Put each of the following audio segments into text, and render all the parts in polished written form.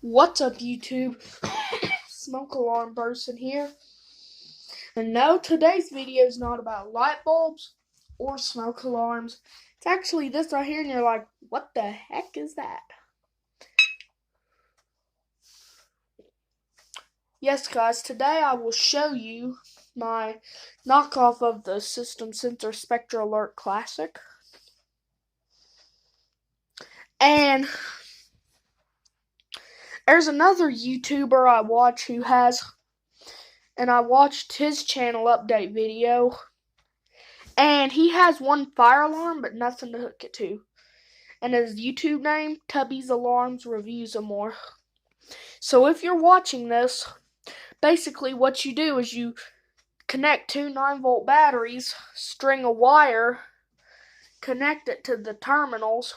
What's up, YouTube? Smoke alarm person here. And no, today's video is not about light bulbs or smoke alarms. It's actually this right here, and you're like, what the heck is that? Yes, guys, today I will show you my knockoff of the System Sensor Spectra Alert Classic. And there's another YouTuber I watch who has, and I watched his channel update video. And he has one fire alarm, but nothing to hook it to. And his YouTube name, Tubby's Alarms Reviews and More. So if you're watching this, basically what you do is you connect two 9-volt batteries, string a wire, connect it to the terminals,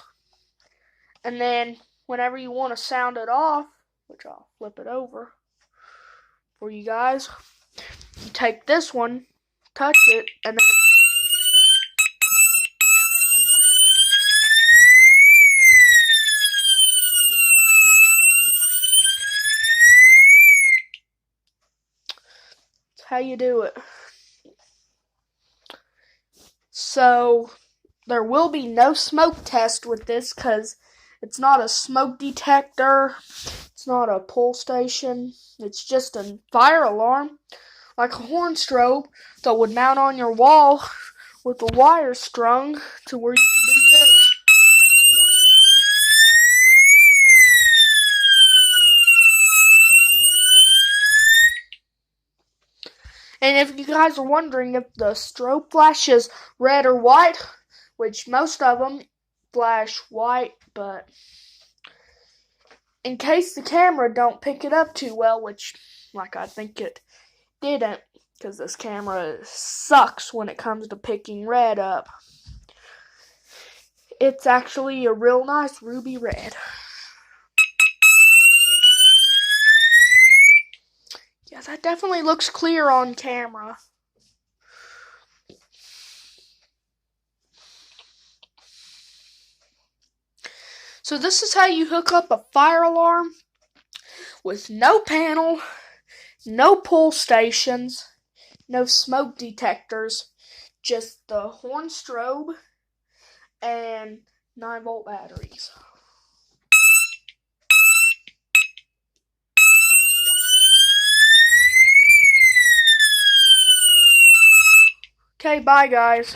and then whenever you want to sound it off, which I'll flip it over for you guys, you take this one, touch it, and then how you do it. So there will be no smoke test with this because it's not a smoke detector, it's not a pull station, it's just a fire alarm, like a horn strobe that would mount on your wall with the wire strung to where you can do this. And if you guys are wondering if the strobe flashes red or white, which most of them flash white, but in case the camera don't pick it up too well, which like I think it didn't, because this camera sucks when it comes to picking red up, it's actually a real nice ruby red. Yeah, that definitely looks clear on camera. So this is how you hook up a fire alarm with no panel, no pull stations, no smoke detectors, just the horn strobe and 9-volt batteries. Okay, bye guys.